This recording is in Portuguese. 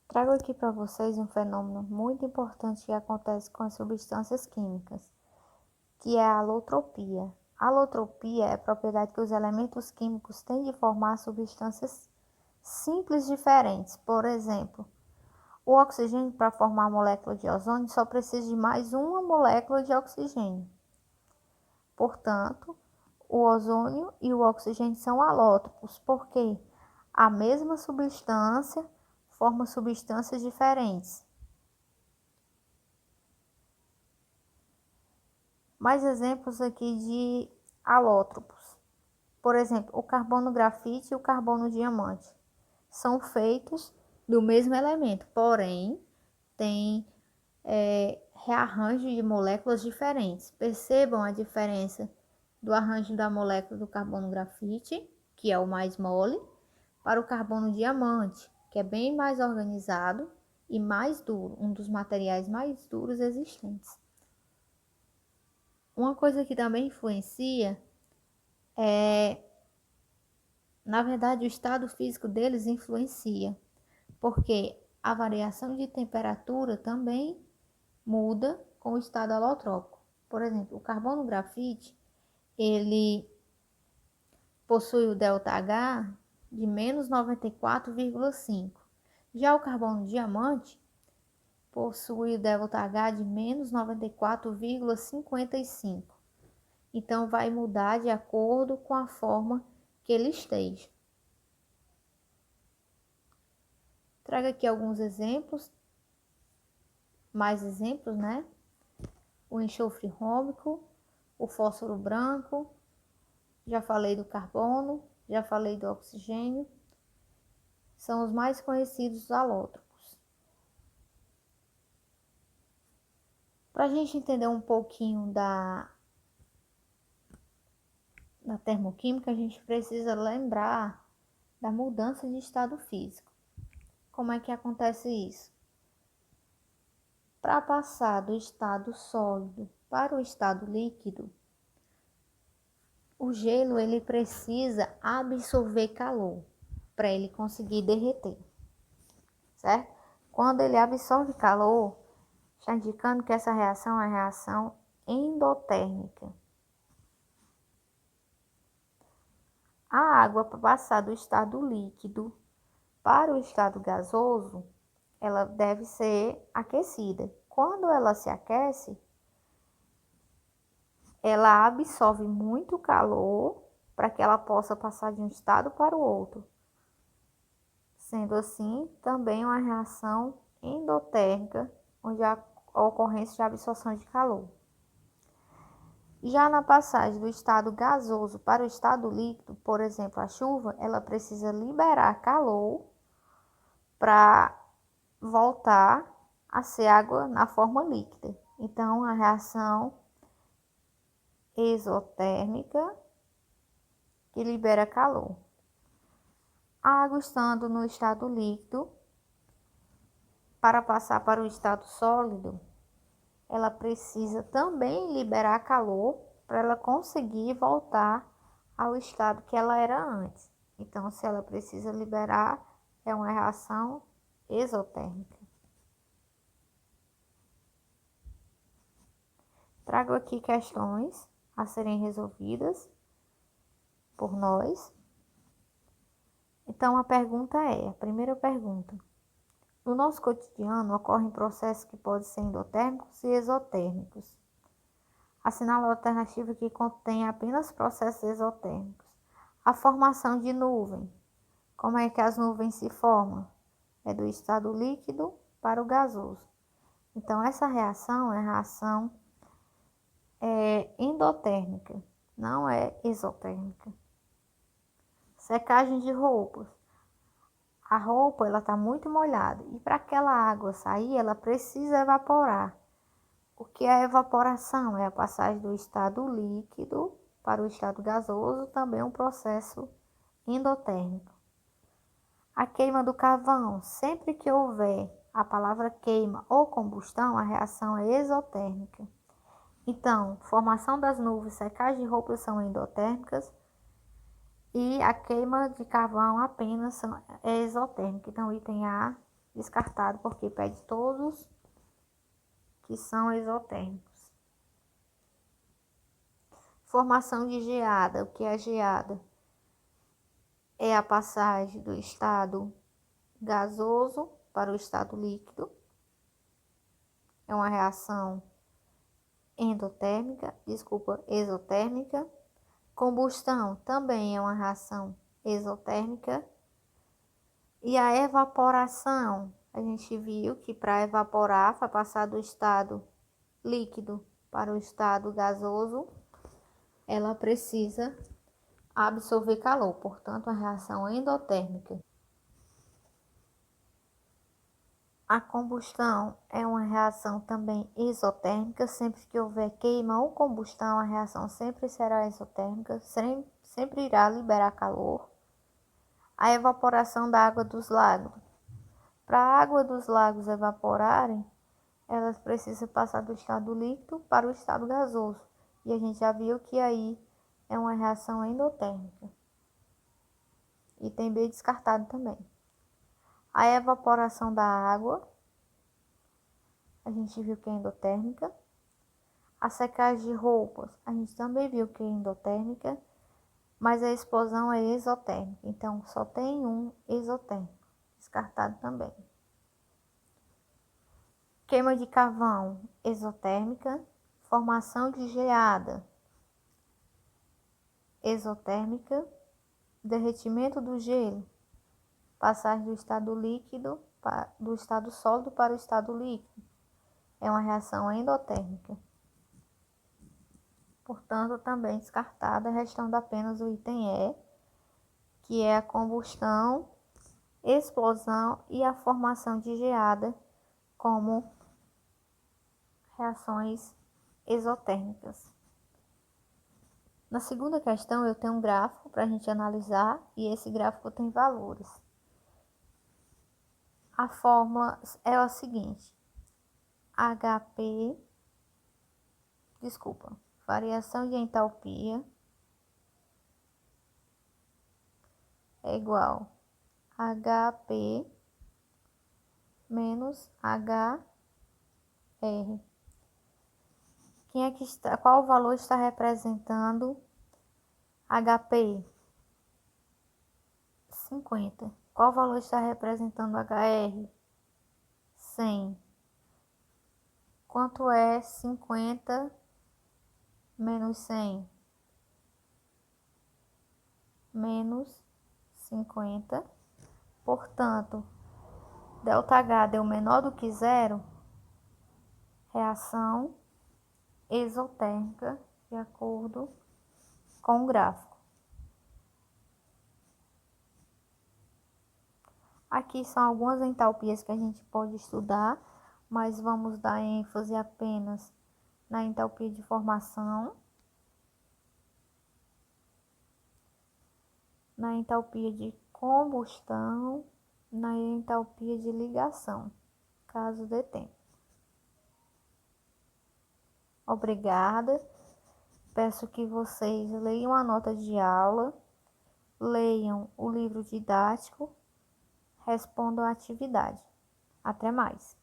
Trago aqui para vocês um fenômeno muito importante que acontece com as substâncias químicas, que é a alotropia. A alotropia é a propriedade que os elementos químicos têm de formar substâncias simples diferentes. Por exemplo, o oxigênio, para formar a molécula de ozônio, só precisa de mais uma molécula de oxigênio. Portanto, o ozônio e o oxigênio são alótropos, porque a mesma substância forma substâncias diferentes. Mais exemplos aqui de alótropos. Por exemplo, o carbono grafite e o carbono diamante são feitos do mesmo elemento, porém, têm rearranjo de moléculas diferentes. Percebam a diferença do arranjo da molécula do carbono grafite, que é o mais mole, para o carbono diamante, que é bem mais organizado e mais duro, um dos materiais mais duros existentes. Uma coisa que também influencia na verdade, o estado físico deles influencia, porque a variação de temperatura também muda com o estado alotrópico. Por exemplo, o carbono grafite, ele possui o ΔH de menos 94,5. Já o carbono diamante possui o ΔH de menos 94,55. Então, vai mudar de acordo com a forma que ele esteja. Trago aqui alguns exemplos, mais exemplos, né? O enxofre rômico, o fósforo branco, já falei do carbono, já falei do oxigênio, são os mais conhecidos alótropos. Para a gente entender um pouquinho da termoquímica, a gente precisa lembrar da mudança de estado físico. Como é que acontece isso? Para passar do estado sólido para o estado líquido, o gelo ele precisa absorver calor para ele conseguir derreter, certo? Quando ele absorve calor, está indicando que essa reação é a reação endotérmica. A água, para passar do estado líquido para o estado gasoso, ela deve ser aquecida. Quando ela se aquece, ela absorve muito calor para que ela possa passar de um estado para o outro. Sendo assim, também uma reação endotérmica, onde há a ocorrência de absorção de calor. Já na passagem do estado gasoso para o estado líquido, por exemplo, a chuva, ela precisa liberar calor para voltar a ser água na forma líquida. Então, a reação exotérmica que libera calor. A água estando no estado líquido, para passar para o estado sólido, ela precisa também liberar calor para ela conseguir voltar ao estado que ela era antes. Então, se ela precisa liberar, é uma reação exotérmica. Trago aqui questões a serem resolvidas por nós. Então, a primeira pergunta. No nosso cotidiano, ocorrem processos que podem ser endotérmicos e exotérmicos. Assinala a alternativa que contém apenas processos exotérmicos. A formação de nuvem. Como é que as nuvens se formam? É do estado líquido para o gasoso. Então, essa reação é a reação endotérmica, não é exotérmica. Secagem de roupas. A roupa ela está muito molhada e para aquela água sair, ela precisa evaporar. O que é a evaporação? É a passagem do estado líquido para o estado gasoso, também um processo endotérmico. A queima do carvão. Sempre que houver a palavra queima ou combustão, a reação é exotérmica. Então, formação das nuvens, secagem de roupas são endotérmicas e a queima de carvão apenas é exotérmica. Então, item A descartado porque pede todos que são exotérmicos. Formação de geada. O que é geada? É a passagem do estado gasoso para o estado líquido. É uma reação exotérmica. Combustão também é uma reação exotérmica. E a evaporação, a gente viu que para evaporar, vai passar do estado líquido para o estado gasoso, ela precisa absorver calor, portanto, a reação endotérmica. A combustão é uma reação também exotérmica. Sempre que houver queima ou combustão, a reação sempre será exotérmica, sempre irá liberar calor. A evaporação da água dos lagos. Para a água dos lagos evaporarem, elas precisam passar do estado líquido para o estado gasoso. E a gente já viu que aí é uma reação endotérmica. Item B descartado também. A evaporação da água, a gente viu que é endotérmica. A secagem de roupas, a gente também viu que é endotérmica, mas a explosão é exotérmica. Então, só tem um exotérmico, descartado também. Queima de carvão, exotérmica. Formação de geada, exotérmica. Derretimento do gelo, passagem do estado líquido, do estado sólido para o estado líquido. É uma reação endotérmica. Portanto, também descartada, restando apenas o item E, que é a combustão, explosão e a formação de geada como reações exotérmicas. Na segunda questão, eu tenho um gráfico para a gente analisar e esse gráfico tem valores. A fórmula é a seguinte: variação de entalpia é igual a HP menos HR. Qual valor está representando HP? 50. Qual valor está representando HR? 100. Quanto é 50 menos 100? Menos 50. Portanto, ΔH deu menor do que zero. Reação exotérmica, de acordo com o gráfico. Aqui são algumas entalpias que a gente pode estudar, mas vamos dar ênfase apenas na entalpia de formação, na entalpia de combustão, na entalpia de ligação, caso dê tempo. Obrigada. Peço que vocês leiam a nota de aula, leiam o livro didático, respondam a atividade. Até mais.